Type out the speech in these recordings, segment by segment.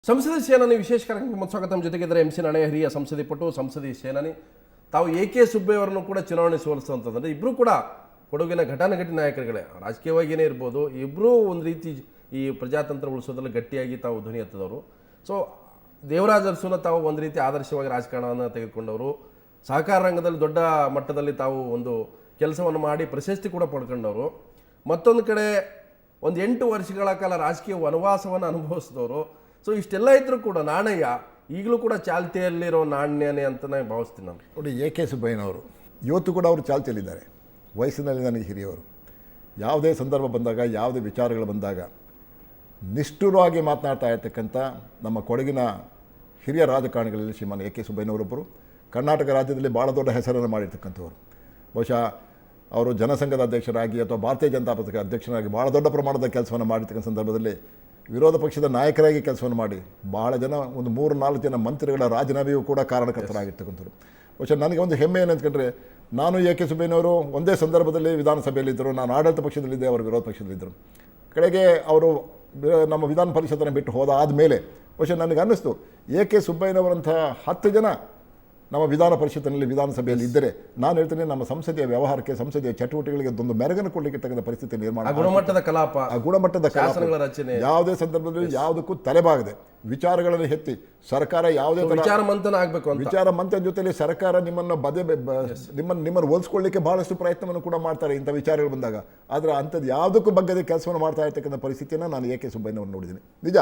ಸಂಸದೀಯ ಸೇನಾನಿ ವಿಶೇಷ ಕಾರ್ಯಕ್ರಮ ಸ್ವಾಗತ. ಜೊತೆಗಿದ್ದಾರೆ MC ನಾಣಯ್ಯ, ಹಿರಿಯ ಸಂಸದೀಯ ಪಟು, ಸಂಸದೀಯ ಸೇನಾನಿ. ತಾವು AK ಸುಬ್ಬಯ್ಯ ಅವರನ್ನು ಕೂಡ ಚುನಾವಣೆ ಸೋಲಿಸುವಂಥದ್ದು. ಇಬ್ಬರು ಕೂಡ ಕೊಡಗಿನ ಘಟಾನುಘಟಿ ನಾಯಕರುಗಳೇ, ರಾಜಕೀಯವಾಗಿಯೇ ಇರ್ಬೋದು. ಇಬ್ಬರೂ ಒಂದು ರೀತಿ ಈ ಪ್ರಜಾತಂತ್ರ ಉಳಿಸೋದ್ರಲ್ಲಿ ಗಟ್ಟಿಯಾಗಿ ತಾವು ಧ್ವನಿ ಎತ್ತದವರು. ಸೊ ದೇವರಾಜ ಅರಸುನ ತಾವು ಒಂದು ರೀತಿ ಆದರ್ಶವಾಗಿ ರಾಜಕಾರಣವನ್ನು ತೆಗೆದುಕೊಂಡವರು. ಸಹಕಾರ ರಂಗದಲ್ಲಿ ದೊಡ್ಡ ಮಟ್ಟದಲ್ಲಿ ತಾವು ಒಂದು ಕೆಲಸವನ್ನು ಮಾಡಿ ಪ್ರಶಸ್ತಿ ಕೂಡ ಪಡ್ಕೊಂಡವರು. ಮತ್ತೊಂದು ಕಡೆ ಒಂದು 8 ವರ್ಷಗಳ ಕಾಲ ರಾಜಕೀಯ ವನವಾಸವನ್ನು ಅನುಭವಿಸಿದವರು. ಸೊ ಇಷ್ಟೆಲ್ಲ ಇದ್ರೂ ಕೂಡ ನಾಣಯ್ಯ ಈಗಲೂ ಕೂಡ ಚಾಲ್ತಿಯಲ್ಲಿರೋ ನಾಣ್ಯನೇ ಅಂತ ನಾನು ಭಾವಿಸ್ತೀನಿ. ನಾನು ನೋಡಿ, AK ಸುಬ್ಬಯ್ಯನವರು ಇವತ್ತು ಕೂಡ ಅವರು ಚಾಲ್ತಿಯಲ್ಲಿದ್ದಾರೆ. ವಯಸ್ಸಿನಲ್ಲಿ ನನಗೆ ಹಿರಿಯವರು. ಯಾವುದೇ ಸಂದರ್ಭ ಬಂದಾಗ, ಯಾವುದೇ ವಿಚಾರಗಳು ಬಂದಾಗ ನಿಷ್ಠುರವಾಗಿ ಮಾತನಾಡ್ತಾ ಇರ್ತಕ್ಕಂಥ ನಮ್ಮ ಕೊಡಗಿನ ಹಿರಿಯ ರಾಜಕಾರಣಿಗಳಲ್ಲಿ ಶ್ರೀಮಾನ್ AK ಸುಬ್ಬಯ್ಯನವರೊಬ್ಬರು. ಕರ್ನಾಟಕ ರಾಜ್ಯದಲ್ಲಿ ಭಾಳ ದೊಡ್ಡ ಹೆಸರನ್ನು ಮಾಡಿರ್ತಕ್ಕಂಥವ್ರು. ಬಹುಶಃ ಅವರು ಜನಸಂಘದ ಅಧ್ಯಕ್ಷರಾಗಿ ಅಥವಾ ಭಾರತೀಯ ಜನತಾ ಪಕ್ಷದ ಅಧ್ಯಕ್ಷರಾಗಿ ಭಾಳ ದೊಡ್ಡ ಪ್ರಮಾಣದ ಕೆಲಸವನ್ನು ಮಾಡಿರ್ತಕ್ಕಂಥ ಸಂದರ್ಭದಲ್ಲಿ ವಿರೋಧ ಪಕ್ಷದ ನಾಯಕರಾಗಿ ಕೆಲಸವನ್ನು ಮಾಡಿ ಭಾಳ ಜನ, ಒಂದು 3-4 ಜನ ಮಂತ್ರಿಗಳ ರಾಜೀನಾಮೆಯೂ ಕೂಡ ಕಾರಣಕರ್ತರಾಗಿರ್ತಕ್ಕಂಥವ್ರು. ಬಹುಶಃ ನನಗೆ ಒಂದು ಹೆಮ್ಮೆ ಏನಂತಂದರೆ, ನಾನು AK ಸುಬ್ಬಯ್ಯನವರು ಒಂದೇ ಸಂದರ್ಭದಲ್ಲಿ ವಿಧಾನಸಭೆಯಲ್ಲಿದ್ದರು. ನಾನು ಆಡಳಿತ ಪಕ್ಷದಲ್ಲಿದ್ದೆ, ಅವರು ವಿರೋಧ ಪಕ್ಷದಲ್ಲಿದ್ದರು. ಕಡೆಗೆ ಅವರು ನಮ್ಮ ವಿಧಾನ ಪರಿಷತ್ತನ್ನು ಬಿಟ್ಟು ಹೋದಾದ ಮೇಲೆ ಬಹುಶಃ ನನಗೆ ಅನ್ನಿಸ್ತು, AK ಸುಬ್ಬಯ್ಯನವರಂಥ 10 ಜನ ನಮ್ಮ ವಿಧಾನ ಪರಿಷತ್ತಿನಲ್ಲಿ, ವಿಧಾನಸಭೆಯಲ್ಲಿ ಇದ್ದರೆ ನಾನು ಹೇಳ್ತೇನೆ, ನಮ್ಮ ಸಂಸದೀಯ ವ್ಯವಹಾರಕ್ಕೆ, ಸಂಸದೀಯ ಚಟುವಟಿಕೆಗಳಿಗೆ ಒಂದು ಮೆರುಗನ್ನು ಕೊಡಲಿಕ್ಕೆ ಪರಿಸ್ಥಿತಿ ನಿರ್ಮಾಣ, ಗುಣಮಟ್ಟದ ಕಲಾಪ, ಆ ಗುಣಮಟ್ಟದ ಶಾಸನಗಳ ರಚನೆ, ಯಾವುದೇ ಸಂದರ್ಭದಲ್ಲಿ ಯಾವುದಕ್ಕೂ ತಲೆಬಾಗದೆ ವಿಚಾರಗಳನ್ನು ಎತ್ತಿ ಸರ್ಕಾರ ಯಾವುದೇ ವಿಚಾರ ಮಂಥನ ಆಗಬೇಕು ಅಂತ, ವಿಚಾರ ಮಂಥನ ಜೊತೆಲಿ ಸರ್ಕಾರ ನಿಮ್ಮನ್ನು ನಿಮ್ಮನ್ನು ಹೋಲಿಸ್ಕೊಳ್ಳಿಕ್ಕೆ ಬಹಳಷ್ಟು ಪ್ರಯತ್ನವನ್ನು ಕೂಡ ಮಾಡ್ತಾರೆ ಇಂಥ ವಿಚಾರಗಳು ಬಂದಾಗ. ಆದರೆ ಅಂಥದ್ದು ಯಾವುದಕ್ಕೂ ಬಗ್ಗದೆ ಕೆಲಸವನ್ನು ಮಾಡ್ತಾ ಇರ್ತಕ್ಕಂಥ ಪರಿಸ್ಥಿತಿಯನ್ನು ನಾನು AK ಸುಬ್ಬಯ್ಯನವರು ನೋಡಿದ್ದೀನಿ. ನಿಜ,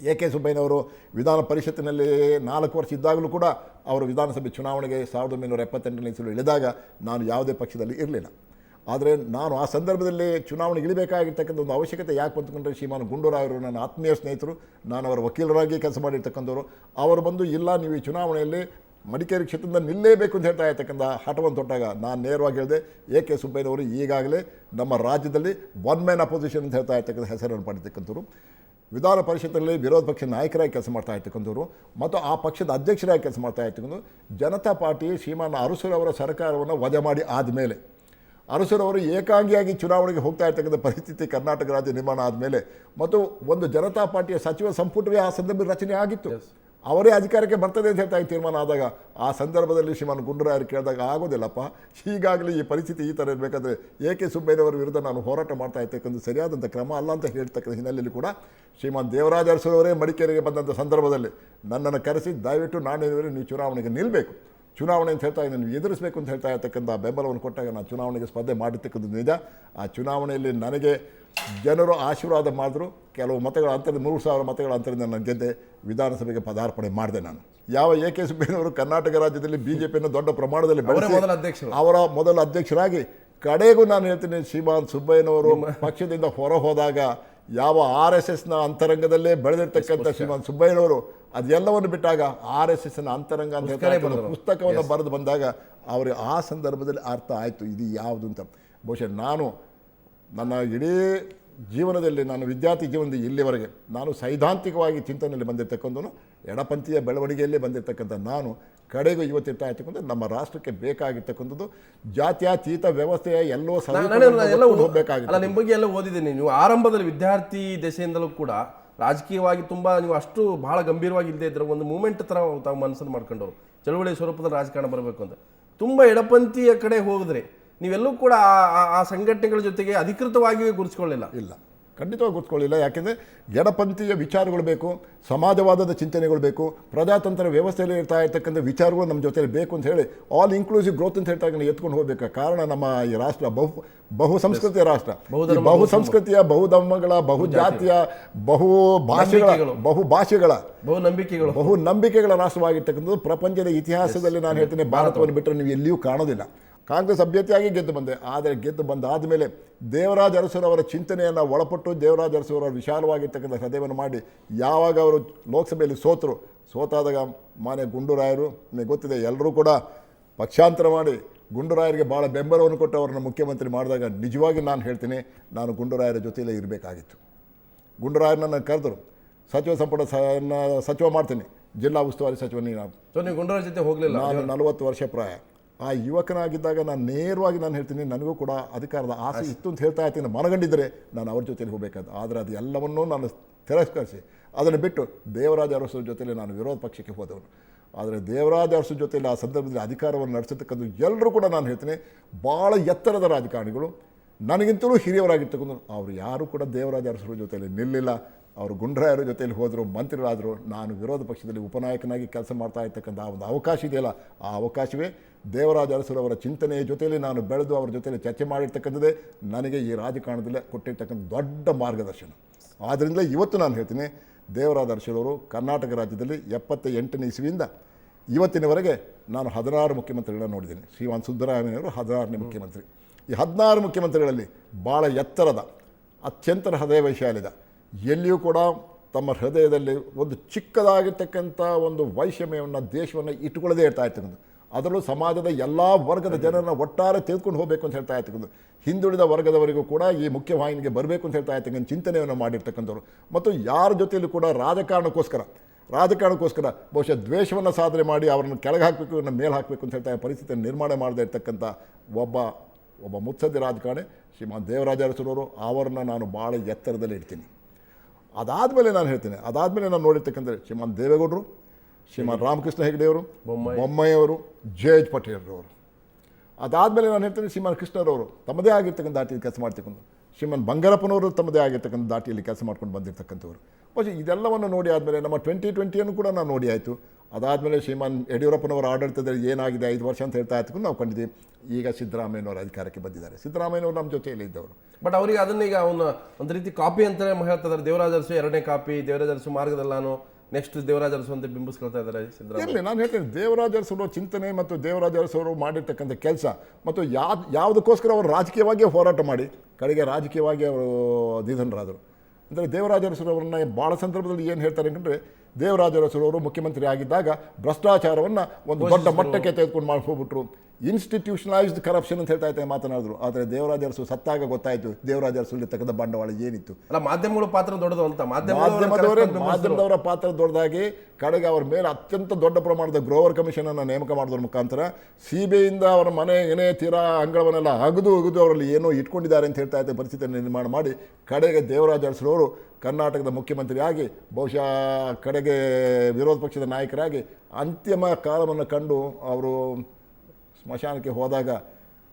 AK ಸುಬ್ಬಯ್ಯನವರು ವಿಧಾನ ಪರಿಷತ್ತಿನಲ್ಲಿ 4 ವರ್ಷ ಇದ್ದಾಗಲೂ ಕೂಡ ಅವರು ವಿಧಾನಸಭೆ ಚುನಾವಣೆಗೆ 1978ನೇ ಇಸಲು ಇಳಿದಾಗ ನಾನು ಯಾವುದೇ ಪಕ್ಷದಲ್ಲಿ ಇರಲಿಲ್ಲ. ಆದರೆ ನಾನು ಆ ಸಂದರ್ಭದಲ್ಲಿ ಚುನಾವಣೆಗೆ ಇಳಿಬೇಕಾಗಿರ್ತಕ್ಕಂಥ ಒಂದು ಅವಶ್ಯಕತೆ ಯಾಕೆ ಬಂದುಕೊಂಡ್ರೆ, ಶ್ರೀಮಾನ್ ಗುಂಡೂರಾಯರು ನನ್ನ ಆತ್ಮೀಯ ಸ್ನೇಹಿತರು, ನಾನು ಅವರ ವಕೀಲರಾಗಿ ಕೆಲಸ ಮಾಡಿರ್ತಕ್ಕಂಥವ್ರು. ಅವರು ಬಂದು, ಇಲ್ಲ ನೀವು ಈ ಚುನಾವಣೆಯಲ್ಲಿ ಮಡಿಕೇರಿ ಕ್ಷೇತ್ರದಿಂದ ನಿಲ್ಲೇಬೇಕು ಅಂತ ಹೇಳ್ತಾ ಇರ್ತಕ್ಕಂಥ ಹಠವನ್ನು ತೊಟ್ಟಾಗ ನಾನು ನೇರವಾಗಿ ಹೇಳಿದೆ, AK ಸುಬ್ಬಯ್ಯನವರು ಈಗಾಗಲೇ ನಮ್ಮ ರಾಜ್ಯದಲ್ಲಿ ಒನ್ ಮ್ಯಾನ್ ಅಪೋಸಿಷನ್ ಅಂತ ಹೇಳ್ತಾ ಇರ್ತಕ್ಕಂಥ ಹೆಸರನ್ನು ಪಡೆದಿರ್ತಕ್ಕಂಥವ್ರು. ವಿಧಾನ ಪರಿಷತ್ತಲ್ಲಿ ವಿರೋಧ ಪಕ್ಷ ನಾಯಕರಾಗಿ ಕೆಲಸ ಮಾಡ್ತಾ ಇರ್ತಕ್ಕಂಥವ್ರು ಮತ್ತು ಆ ಪಕ್ಷದ ಅಧ್ಯಕ್ಷರಾಗಿ ಕೆಲಸ ಮಾಡ್ತಾ ಇರ್ತಕ್ಕಂಥ ಜನತಾ ಪಾರ್ಟಿ ಶ್ರೀಮಾನ್ ಅರಸುರವರ ಸರ್ಕಾರವನ್ನು ವಜಾ ಮಾಡಿ ಆದಮೇಲೆ, ಅರಸುರವರು ಏಕಾಂಗಿಯಾಗಿ ಚುನಾವಣೆಗೆ ಹೋಗ್ತಾ ಇರ್ತಕ್ಕಂಥ ಪರಿಸ್ಥಿತಿ ಕರ್ನಾಟಕ ರಾಜ್ಯ ನಿರ್ಮಾಣ ಆದಮೇಲೆ, ಮತ್ತು ಒಂದು ಜನತಾ ಪಾರ್ಟಿಯ ಸಚಿವ ಸಂಪುಟವೇ ಆ ಸಂದರ್ಭದಲ್ಲಿ ರಚನೆ ಆಗಿತ್ತು. ಅವರೇ ಅಧಿಕಾರಕ್ಕೆ ಬರ್ತದೆ ಅಂತ ಹೇಳ್ತಾ ತೀರ್ಮಾನ ಆದಾಗ ಆ ಸಂದರ್ಭದಲ್ಲಿ ಶ್ರೀಮಾನ್ ಗುಂಡೂರಾಯರು ಕೇಳಿದಾಗ, ಆಗೋದಿಲ್ಲಪ್ಪ, ಈಗಾಗಲೇ ಈ ಪರಿಸ್ಥಿತಿ ಈ ಥರ ಇರಬೇಕಾದ್ರೆ AK ಸುಬ್ಬಯ್ಯನವರ ವಿರುದ್ಧ ನಾನು ಹೋರಾಟ ಮಾಡ್ತಾ ಇರ್ತಕ್ಕಂಥ ಸರಿಯಾದಂಥ ಕ್ರಮ ಅಲ್ಲ ಅಂತ ಹೇಳ್ತಕ್ಕಂಥ ಹಿನ್ನೆಲೆಯಲ್ಲಿ ಕೂಡ ಶ್ರೀಮಾನ್ ದೇವರಾಜ ಅರಸುರವರೇ ಮಡಿಕೇರಿಗೆ ಬಂದಂಥ ಸಂದರ್ಭದಲ್ಲಿ ನನ್ನನ್ನು ಕರೆಸಿ, ದಯವಿಟ್ಟು ನಾಡಿನವರೇ ನೀವು ಚುನಾವಣೆಗೆ ನಿಲ್ಲಬೇಕು, ಚುನಾವಣೆ ಅಂತ ಹೇಳ್ತಾ ನೀವು ಎದುರಿಸಬೇಕು ಅಂತ ಹೇಳ್ತಾ ಇರ್ತಕ್ಕಂಥ ಬೆಂಬಲವನ್ನು ಕೊಟ್ಟಾಗ ನಾನು ಚುನಾವಣೆಗೆ ಸ್ಪರ್ಧೆ ಮಾಡಿರ್ತಕ್ಕಂಥದ್ದು ನಿಜ. ಆ ಚುನಾವಣೆಯಲ್ಲಿ ನನಗೆ ಜನರು ಆಶೀರ್ವಾದ ಮಾಡಿದ್ರು. ಕೆಲವು ಮತಗಳ ಅಂತರದಿಂದ 100,000 ಮತಗಳ ಅಂತರದಿಂದ ನಾನು ಗೆದ್ದೆ, ವಿಧಾನಸಭೆಗೆ ಪದಾರ್ಪಣೆ ಮಾಡಿದೆ. ನಾನು ಯಾವ AK ಸುಬ್ಬಯ್ಯನವರು ಕರ್ನಾಟಕ ರಾಜ್ಯದಲ್ಲಿ BJPಯನ್ನು ದೊಡ್ಡ ಪ್ರಮಾಣದಲ್ಲಿ ಬೆಳೆಸಿ ಅವರ ಮೊದಲ ಅಧ್ಯಕ್ಷರಾಗಿ, ಕಡೆಗೂ ನಾನು ಹೇಳ್ತೀನಿ, ಶ್ರೀಮಾನ್ ಸುಬ್ಬಯ್ಯನವರು ಪಕ್ಷದಿಂದ ಹೊರ ಹೋದಾಗ ಯಾವ RSSನ ಅಂತರಂಗದಲ್ಲೇ ಬೆಳೆದಿರ್ತಕ್ಕಂಥ ಶ್ರೀಮಾನ್ ಸುಬ್ಬಯ್ಯನವರು ಅದೆಲ್ಲವನ್ನು ಬಿಟ್ಟಾಗ RSSನ ಅಂತರಂಗ ಅಂತ ಹೇಳ್ತಾರೆ ಪುಸ್ತಕವನ್ನು ಬರೆದು ಬಂದಾಗ ಅವರಿಗೆ ಆ ಸಂದರ್ಭದಲ್ಲಿ ಅರ್ಥ ಆಯಿತು ಇದು ಯಾವುದು ಅಂತ. ಬಹುಶಃ ನಾನು ನನ್ನ ಇಡೀ ಜೀವನದಲ್ಲಿ, ನಾನು ವಿದ್ಯಾರ್ಥಿ ಜೀವನದಲ್ಲಿ ಇಲ್ಲಿವರೆಗೆ ನಾನು ಸೈದ್ಧಾಂತಿಕವಾಗಿ ಚಿಂತನೆಯಲ್ಲಿ ಬಂದಿರತಕ್ಕಂಥವನು, ಎಡಪಂಥೀಯ ಬೆಳವಣಿಗೆಯಲ್ಲೇ ಬಂದಿರತಕ್ಕಂಥ ನಾನು ಕಡೆಗೂ ಇವತ್ತಿರ್ತಾ ಇರ್ತಕ್ಕಂಥ ನಮ್ಮ ರಾಷ್ಟ್ರಕ್ಕೆ ಬೇಕಾಗಿರ್ತಕ್ಕಂಥದ್ದು ಜಾತ್ಯತೀತ ವ್ಯವಸ್ಥೆಯ ಎಲ್ಲೋ ಹೋಗಬೇಕಾಗಿಲ್ಲ. ನಿಮ್ಮ ಬಗ್ಗೆ ಎಲ್ಲ ಓದಿದ್ದೀನಿ. ನೀವು ಆರಂಭದಲ್ಲಿ ವಿದ್ಯಾರ್ಥಿ ದಶೆಯಿಂದಲೂ ಕೂಡ ರಾಜಕೀಯವಾಗಿ ತುಂಬ ನೀವು ಅಷ್ಟು ಬಹಳ ಗಂಭೀರವಾಗಿ ಇಲ್ಲದೆ ಇದ್ರೆ ಒಂದು ಮೂಮೆಂಟ್ ಥರ ತಾವು ಮನಸ್ಸನ್ನು ಮಾಡ್ಕೊಂಡವರು ಚಳುವಳಿ ಸ್ವರೂಪದಲ್ಲಿ ರಾಜಕಾರಣ ಬರಬೇಕು ಅಂತ. ತುಂಬ ಎಡಪಂಥೀಯ ಕಡೆ ಹೋಗಿದ್ರೆ ನೀವೆಲ್ಲೂ ಕೂಡ ಆ ಸಂಘಟನೆಗಳ ಜೊತೆಗೆ ಅಧಿಕೃತವಾಗಿ ಗುರುತಿಸ್ಕೊಳ್ಳಿಲ್ಲ. ಇಲ್ಲ, ಖಂಡಿತವಾಗಿ ಗುರುತಿಸ್ಕೊಳ್ಳಿಲ್ಲ. ಯಾಕೆಂದರೆ ಎಡಪಂಥೀಯ ವಿಚಾರಗಳು ಬೇಕು, ಸಮಾಜವಾದದ ಚಿಂತನೆಗಳು ಬೇಕು, ಪ್ರಜಾತಂತ್ರ ವ್ಯವಸ್ಥೆಯಲ್ಲಿ ಇರ್ತಾ ಇರ್ತಕ್ಕಂಥ ವಿಚಾರಗಳು ನಮ್ಮ ಜೊತೆಲಿ ಬೇಕು ಅಂತ ಹೇಳಿ ಆಲ್ ಇನ್ಕ್ಲೂಸಿವ್ ಗ್ರೋತ್ ಅಂತ ಹೇಳ್ತಾ ಎತ್ಕೊಂಡು ಹೋಗ್ಬೇಕು. ಕಾರಣ ನಮ್ಮ ಈ ರಾಷ್ಟ್ರ ಬಹು ಸಂಸ್ಕೃತಿಯ ರಾಷ್ಟ್ರ, ಬಹು ಸಂಸ್ಕೃತಿಯ, ಬಹುಧರ್ಮಗಳ, ಬಹುಜಾತಿಯ, ಬಹು ಭಾಷೆಗಳ, ಬಹು ನಂಬಿಕೆಗಳ ರಾಷ್ಟ್ರವಾಗಿರ್ತಕ್ಕಂಥದ್ದು ಪ್ರಪಂಚದ ಇತಿಹಾಸದಲ್ಲಿ ನಾನು ಹೇಳ್ತೇನೆ, ಭಾರತವನ್ನು ಬಿಟ್ಟರೆ ನೀವು ಎಲ್ಲಿಯೂ ಕಾಣೋದಿಲ್ಲ. ಕಾಂಗ್ರೆಸ್ ಅಭ್ಯರ್ಥಿಯಾಗಿ ಗೆದ್ದು ಬಂದೆ. ಆದರೆ ಗೆದ್ದು ಬಂದಾದ ಮೇಲೆ ದೇವರಾಜ ಅರಸುರವರ ಚಿಂತನೆಯನ್ನು ಒಳಪಟ್ಟು ದೇವರಾಜ ಅರಸುರವರ ವಿಶಾಲವಾಗಿರ್ತಕ್ಕಂಥ ಹೃದಯವನ್ನು ಮಾಡಿ ಯಾವಾಗ ಅವರು ಲೋಕಸಭೆಯಲ್ಲಿ ಸೋತಾದಾಗ ಮಾನ್ಯ ಗುಂಡೂರಾಯರು, ನಿಮಗೆ ಗೊತ್ತಿದೆ, ಎಲ್ಲರೂ ಕೂಡ ಪಕ್ಷಾಂತರ ಮಾಡಿ ಗುಂಡೂರಾಯರಿಗೆ ಭಾಳ ಬೆಂಬಲವನ್ನು ಕೊಟ್ಟು ಅವರನ್ನು ಮುಖ್ಯಮಂತ್ರಿ ಮಾಡಿದಾಗ ನಿಜವಾಗಿ ನಾನು ಹೇಳ್ತೀನಿ, ನಾನು ಗುಂಡೂರಾಯರ ಜೊತೆಯಲ್ಲೇ ಇರಬೇಕಾಗಿತ್ತು. ಗುಂಡೂರಾಯರನ್ನ ಕರೆದರು, ಸಚಿವ ಸಂಪುಟ ಸಚಿವ ಮಾಡ್ತೀನಿ, ಜಿಲ್ಲಾ ಉಸ್ತುವಾರಿ ಸಚಿವ ನೀನು. ನೀವು ಗುಂಡೂರಾಯರ ಜೊತೆ ಹೋಗಲಿಲ್ಲ. ನಾನು 40 ವರ್ಷ ಪ್ರಾಯ. ಆ ಯುವಕನಾಗಿದ್ದಾಗ ನಾನು ನೇರವಾಗಿ ನಾನು ಹೇಳ್ತೀನಿ, ನನಗೂ ಕೂಡ ಅಧಿಕಾರದ ಆಸೆ ಇತ್ತು ಅಂತ ಹೇಳ್ತಾ ಇರ್ತೀನಿ. ಮನಗಂಡಿದ್ದರೆ ನಾನು ಅವ್ರ ಜೊತೆಲಿ ಹೋಗಬೇಕಾದ. ಆದರೆ ಅದು ಎಲ್ಲವನ್ನೂ ನಾನು ತಿರಸ್ಕರಿಸಿ ಅದನ್ನು ಬಿಟ್ಟು ದೇವರಾಜ ಅರಸು ಜೊತೆಲಿ ನಾನು ವಿರೋಧ ಪಕ್ಷಕ್ಕೆ ಹೋದವನು. ಆದರೆ ದೇವರಾಜ ಅರಸು ಜೊತೆಯಲ್ಲಿ ಆ ಸಂದರ್ಭದಲ್ಲಿ ಅಧಿಕಾರವನ್ನು ನಡೆಸತಕ್ಕಂಥ ಎಲ್ಲರೂ ಕೂಡ ನಾನು ಹೇಳ್ತೀನಿ ಭಾಳ ಎತ್ತರದ ರಾಜಕಾರಣಿಗಳು, ನನಗಿಂತಲೂ ಹಿರಿಯವರಾಗಿರ್ತಕ್ಕಂಥ ಅವರು ಯಾರೂ ಕೂಡ ದೇವರಾಜ ಅರಸರ ಜೊತೆಯಲ್ಲಿ ನಿಲ್ಲಿಲ್ಲ. ಅವರು ಗುಂಡ್ರಾಯರ ಜೊತೆಯಲ್ಲಿ ಹೋದರು, ಮಂತ್ರಿಗಳಾದರು. ನಾನು ವಿರೋಧ ಪಕ್ಷದಲ್ಲಿ ಉಪನಾಯಕನಾಗಿ ಕೆಲಸ ಮಾಡ್ತಾ ಇರ್ತಕ್ಕಂಥ ಆ ಒಂದು ಅವಕಾಶ ಇದೆಯಲ್ಲ, ಆ ಅವಕಾಶವೇ ದೇವರಾಜ ಅರಸರವರ ಚಿಂತನೆಯ ಜೊತೆಯಲ್ಲಿ ನಾನು ಬೆಳೆದು ಅವ್ರ ಜೊತೆಯಲ್ಲಿ ಚರ್ಚೆ ಮಾಡಿರ್ತಕ್ಕಂಥದ್ದೇ ನನಗೆ ಈ ರಾಜಕಾರಣದಲ್ಲಿ ಕೊಟ್ಟಿರ್ತಕ್ಕಂಥ ದೊಡ್ಡ ಮಾರ್ಗದರ್ಶನ. ಆದ್ದರಿಂದ ಇವತ್ತು ನಾನು ಹೇಳ್ತೀನಿ, ದೇವರಾಜ ಅರಸರವರು ಕರ್ನಾಟಕ ರಾಜ್ಯದಲ್ಲಿ 78ನೇ ಇಸ್ವಿಯಿಂದ ಇವತ್ತಿನವರೆಗೆ ನಾನು 16 ಮುಖ್ಯಮಂತ್ರಿಗಳನ್ನ ನೋಡಿದ್ದೀನಿ. ಶ್ರೀಮಾನ್ ಸಿದ್ದರಾಮಯ್ಯವರು 16ನೇ ಮುಖ್ಯಮಂತ್ರಿ. ಈ 16 ಮುಖ್ಯಮಂತ್ರಿಗಳಲ್ಲಿ ಭಾಳ ಎತ್ತರದ ಅತ್ಯಂತ ಹೃದಯ ವೈಶಾಲ್ಯದ, ಎಲ್ಲಿಯೂ ಕೂಡ ತಮ್ಮ ಹೃದಯದಲ್ಲಿ ಒಂದು ಚಿಕ್ಕದಾಗಿರ್ತಕ್ಕಂಥ ಒಂದು ವೈಷಮ್ಯವನ್ನು ದೇಶವನ್ನು ಇಟ್ಟುಕೊಳ್ಳದೇ ಇರ್ತಾ ಇರ್ತಕ್ಕಂಥ, ಅದರಲ್ಲೂ ಸಮಾಜದ ಎಲ್ಲ ವರ್ಗದ ಜನರನ್ನು ಒಟ್ಟಾರೆ ತೆಗೆದುಕೊಂಡು ಹೋಗಬೇಕು ಅಂತ ಹೇಳ್ತಾ ಇರ್ತಕ್ಕಂಥ, ಹಿಂದುಳಿದ ವರ್ಗದವರಿಗೂ ಕೂಡ ಈ ಮುಖ್ಯವಾಹಿನಿಗೆ ಬರಬೇಕು ಅಂತ ಹೇಳ್ತಾ ಇರ್ತಕ್ಕಂಥ ಚಿಂತನೆಯನ್ನು ಮಾಡಿರ್ತಕ್ಕಂಥವ್ರು. ಮತ್ತು ಯಾರ ಜೊತೆಯಲ್ಲೂ ಕೂಡ ರಾಜಕಾರಣಕ್ಕೋಸ್ಕರ ಬಹುಶಃ ದ್ವೇಷವನ್ನು ಸಾಧನೆ ಮಾಡಿ ಅವರನ್ನು ಕೆಳಗೆ ಹಾಕಬೇಕು, ಇವನ್ನ ಮೇಲೆ ಹಾಕಬೇಕು ಅಂತ ಹೇಳ್ತಾ ಪರಿಸ್ಥಿತಿಯನ್ನು ನಿರ್ಮಾಣ ಮಾಡದೇ ಇರ್ತಕ್ಕಂಥ ಒಬ್ಬ ಮುತ್ಸದ್ದಿ ರಾಜಕಾರಣಿ ಶ್ರೀಮಾನ್ ದೇವರಾಜ ಅರಸರವರು. ಅವರನ್ನು ನಾನು ಭಾಳ ಎತ್ತರದಲ್ಲಿ ಇಡ್ತೀನಿ. ಅದಾದಮೇಲೆ ನಾನು ಹೇಳ್ತೀನಿ, ಅದಾದಮೇಲೆ ನಾನು ನೋಡಿರ್ತಕ್ಕಂಥ ಶ್ರೀಮಾನ್ ದೇವೇಗೌಡರು, ಶ್ರೀಮಾನ್ ರಾಮಕೃಷ್ಣ ಹೆಗಡೆಯವರು, ಬೊಮ್ಮಾಯಿಯವರು, ಜೆ.ಎಚ್. ಪಟೇಲ್ರವರು. ಅದಾದಮೇಲೆ ನಾನು ಹೇಳ್ತೀನಿ ಶ್ರೀಮಾನ್ ಕೃಷ್ಣರವರು ತಮ್ಮದೇ ಆಗಿರ್ತಕ್ಕಂಥ ದಾಟಿಯಲ್ಲಿ ಕೆಲಸ ಮಾಡ್ತಕ್ಕಂಥ, ಶ್ರೀಮಾನ್ ಬಂಗಾರಪ್ಪನವರು ತಮ್ಮದೇ ಆಗಿರ್ತಕ್ಕಂಥ ದಾಟಿಯಲ್ಲಿ ಕೆಲಸ ಮಾಡ್ಕೊಂಡು ಬಂದಿರತಕ್ಕಂಥವ್ರು. ಬಹುಶಃ ಇದೆಲ್ಲವನ್ನು ನೋಡಿ ಆದಮೇಲೆ ನಮ್ಮ 2020 ಕೂಡ ನಾನು ನೋಡಿ ಆಯಿತು. ಅದಾದಮೇಲೆ ಶ್ರೀಮಾನ್ ಯಡಿಯೂರಪ್ಪನವರ ಆಡಳಿತದಲ್ಲಿ ಏನಾಗಿದೆ 5 ವರ್ಷ ಅಂತ ಹೇಳ್ತಾ ಇತ್ತು ನಾವು ಕಂಡಿದ್ದೀವಿ. ಈಗ ಸಿದ್ದರಾಮಯ್ಯನವರು ಅಧಿಕಾರಕ್ಕೆ ಬಂದಿದ್ದಾರೆ. ಸಿದ್ದರಾಮಯ್ಯನವರು ನಮ್ಮ ಜೊತೆಯಲ್ಲಿ ಇದ್ದವರು. ಬಟ್ ಅವರಿಗೆ ಅದನ್ನೀಗ ಒಂದು ರೀತಿ ಕಾಪಿ ಅಂತಲೇ ಹೇಳ್ತಿದ್ದಾರೆ. ದೇವರಾಜ ಅರಸು 2ನೇ ಕಾಪಿ, ದೇವರಾಜ ಅರಸು ಮಾರ್ಗದಲ್ಲಾನು ನೆಕ್ಸ್ಟ್ ದೇವರಾಜ ಅರಸು ಅಂತ ಬಿಂಬಿಸ್ಕೊಳ್ತಾ ಇದ್ದಾರೆ ಸಿದ್ದರಾಮಯ್ಯ. ಇರಲಿ, ನಾನು ಹೇಳ್ತೇನೆ ದೇವರಾಜ ಅರಸರು ಚಿಂತನೆ ಮತ್ತು ದೇವರಾಜ ಅರಸರು ಮಾಡಿರ್ತಕ್ಕಂಥ ಕೆಲಸ ಮತ್ತು ಯಾವುದಕ್ಕೋಸ್ಕರ ಅವರು ರಾಜಕೀಯವಾಗಿ ಹೋರಾಟ ಮಾಡಿ ಕಡೆಗೆ ರಾಜಕೀಯವಾಗಿ ಅವರು ನಿಧನರಾದರು. ಅಂದರೆ ದೇವರಾಜ ಅರಸರವರನ್ನ ಭಾಳ ಸಂದರ್ಭದಲ್ಲಿ ಏನು ಹೇಳ್ತಾರೆ ಅಂತಂದರೆ, ದೇವರಾಜ ಅರಸರವರು ಮುಖ್ಯಮಂತ್ರಿ ಆಗಿದ್ದಾಗ ಭ್ರಷ್ಟಾಚಾರವನ್ನು ಒಂದು ದೊಡ್ಡ ಮಟ್ಟಕ್ಕೆ ತೆಗೆದುಕೊಂಡು ಮಾಡಿ ಹೋಗ್ಬಿಟ್ರು. ಇನ್ಸ್ಟಿಟ್ಯೂಷನಲೈಸ್ಡ್ ಕರಪ್ಷನ್ ಅಂತ ಹೇಳ್ತಾ ಇದ್ದಾರೆ ಮಾತನಾಡಿದ್ರು. ಆದರೆ ದೇವರಾಜ ಅರಸು ಸತ್ತಾಗ ಗೊತ್ತಾಯಿತು ದೇವರಾಜ ಅರಸಲ್ಲಿರ್ತಕ್ಕಂಥ ಬಂಡವಾಳ ಏನಿತ್ತು. ಅಲ್ಲ, ಮಾಧ್ಯಮಗಳ ಪಾತ್ರ ದೊಡ್ಡದು ಅಂತ ಮಾಧ್ಯಮದವರ ಪಾತ್ರ ದೊಡ್ಡದಾಗಿ ಕಡೆಗೆ ಅವ್ರ ಮೇಲೆ ಅತ್ಯಂತ ದೊಡ್ಡ ಪ್ರಮಾಣದ ಗ್ರೋವರ್ ಕಮಿಷನನ್ನು ನೇಮಕ ಮಾಡೋದ್ರ ಮುಖಾಂತರ CBIಯಿಂದ ಅವರ ಮನೆ ಏನೇ ತೀರಾ ಅಂಗಳವನ್ನೆಲ್ಲ ಅಗದು ಅವರಲ್ಲಿ ಏನೋ ಇಟ್ಕೊಂಡಿದ್ದಾರೆ ಅಂತ ಹೇಳ್ತಾ ಇದ್ದ ಪರಿಸ್ಥಿತಿಯನ್ನು ನಿರ್ಮಾಣ ಮಾಡಿ ಕಡೆಗೆ ದೇವರಾಜ ಅರಸರವರು ಕರ್ನಾಟಕದ ಮುಖ್ಯಮಂತ್ರಿಯಾಗಿ ಬಹುಶಃ ಕಡೆಗೆ ವಿರೋಧ ಪಕ್ಷದ ನಾಯಕರಾಗಿ ಅಂತಿಮ ಕಾಲವನ್ನು ಕಂಡು ಅವರು ಸ್ಮಶಾನಕ್ಕೆ ಹೋದಾಗ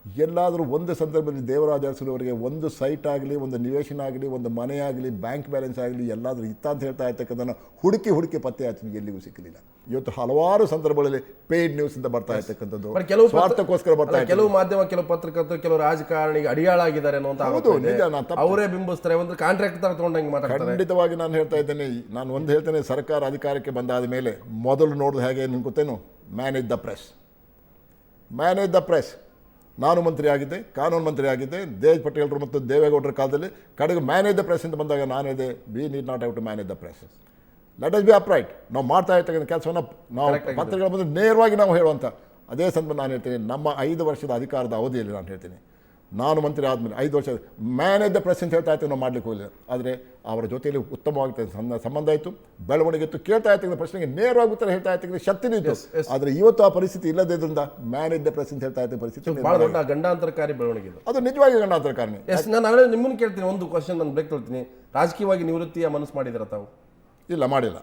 ಎಲ್ಲಾದರೂ ಒಂದು ಸಂದರ್ಭದಲ್ಲಿ ದೇವರಾಜ ಅರಸರವರಿಗೆ ಒಂದು ಸೈಟ್ ಆಗಲಿ, ಒಂದು ನಿವೇಶನ ಆಗಲಿ, ಒಂದು ಮನೆ ಆಗಲಿ, ಬ್ಯಾಂಕ್ ಬ್ಯಾಲೆನ್ಸ್ ಆಗಲಿ ಎಲ್ಲಾದರೂ ಇತ್ತ ಅಂತ ಹೇಳ್ತಾ ಇರ್ತಕ್ಕಂಥದ್ದನ್ನು ಹುಡುಕಿ ಪತ್ತೆ ಹಚ್ಚಿ ಎಲ್ಲಿಗೂ ಸಿಕ್ಕಲಿಲ್ಲ. ಇವತ್ತು ಹಲವಾರು ಸಂದರ್ಭಗಳಲ್ಲಿ ಪೇಯ್ಡ್ ನ್ಯೂಸ್ ಅಂತ ಬರ್ತಾ ಇರ್ತಕ್ಕಂಥದ್ದು, ಸ್ವಾರ್ಥಕ್ಕೋಸ್ಕರ ಬರ್ತಾ ಇದೆ. ಕೆಲವು ಮಾಧ್ಯಮ, ಕೆಲವು ಪತ್ರಕರ್ತರು, ಕೆಲವು ರಾಜಕಾರಣಿಗೆ ಅಡಿಯಾಳಾಗಿದ್ದಾರೆ ಅನ್ನೋ ಅವರೇ ಬಿಂಬಿಸ್ತಾರೆ. ಒಂದು ಕಾಂಟ್ರಾಕ್ಟ್ ತರ ತಗೊಂಡಂಗೆ ಮಾತಾಡ್ತಾರೆ. ಖಂಡಿತವಾಗಿ ನಾನು ಹೇಳ್ತಾ ಇದ್ದೇನೆ, ನಾನು ಒಂದು ಹೇಳ್ತೇನೆ, ಸರ್ಕಾರ ಅಧಿಕಾರಕ್ಕೆ ಬಂದಾದ ಮೇಲೆ ಮೊದಲು ನೋಡೋದು ಹೇಗೆ ನಿಮ್ಗೆ ಗೊತ್ತೇನು? Manage the press. ನಾನು ಮಂತ್ರಿ ಆಗಿದ್ದೆ, ಕಾನೂನು ಮಂತ್ರಿ ಆಗಿದ್ದೆ, ದೇಜ್ ಪಟೇಲ್ರು ಮತ್ತು ದೇವೇಗೌಡರ ಕಾಲದಲ್ಲಿ ಕಡೆಗೆ ಮ್ಯಾನೇಜ್ ದ ಪ್ರೆಸ್ ಅಂತ ಬಂದಾಗ ನಾನಿದೆ, we need not have to manage the press. Let us be upright. ನಾವು ಮಾಡ್ತಾ ಇರ್ತಕ್ಕಂಥ ಕೆಲಸವನ್ನು ನಾವು ಪತ್ರಿಕೆಗಳ ಮುಂದೆ ನೇರವಾಗಿ ನಾವು ಹೇಳುವಂಥ ಅದೇ ಸಂದರ್ಭ ನಾನು ಹೇಳ್ತೀನಿ. ನಮ್ಮ 5 ವರ್ಷದ ಅಧಿಕಾರದ ಅವಧಿಯಲ್ಲಿ ನಾನು ಹೇಳ್ತೀನಿ, ನಾನು ಮಂತ್ರಿ ಆದಮೇಲೆ 5 ವರ್ಷ ಮ್ಯಾನೇಜ್ ದ ಪ್ರೆಸ್ ಅಂತ ಹೇಳ್ತಾ ಇರ್ತೀವಿ, ನಾವು ಮಾಡಲಿಕ್ಕೆ ಹೋಗಲಿಲ್ಲ. ಆದರೆ ಅವರ ಜೊತೆಯಲ್ಲಿ ಉತ್ತಮವಾಗಿ ಸಂಬಂಧ ಇತ್ತು, ಬೆಳವಣಿಗೆ ಇತ್ತು, ಕೇಳ್ತಾ ಇರ್ತಕ್ಕಂಥ ಪ್ರಶ್ನೆಗೆ ನೇರವಾಗಿ ಉತ್ತರ ಹೇಳ್ತಾ ಇರ್ತಕ್ಕಂಥ ಶಕ್ತಿನೂ ಇತ್ತು. ಆದರೆ ಇವತ್ತು ಆ ಪರಿಸ್ಥಿತಿ ಇಲ್ಲದಿದ್ದರಿಂದ ಮ್ಯಾನೇಜ್ ದ ಪ್ರೆಸ್ ಅಂತ ಹೇಳ್ತಾ ಇದ್ದ ಪರಿಸ್ಥಿತಿ ಬಹಳ ದೊಡ್ಡ ಗಂಡಾಂತರಕಾರಿ ಬೆಳವಣಿಗೆ. ಅದು ನಿಜವಾಗಿ ಗಂಡಾಂತರಕಾರಿ. ನಾನು ನಿಮ್ಮನ್ನು ಕೇಳ್ತೀನಿ, ಒಂದು ಕ್ವಶನ್ ನಾನು ಬ್ರೇಕ್ ತೊಳ್ತೀನಿ. ರಾಜಕೀಯವಾಗಿ ನಿವೃತ್ತಿಯ ಮನಸ್ಸು ಮಾಡಿದಿರ ತಾವು? ಇಲ್ಲ, ಮಾಡಿಲ್ಲ.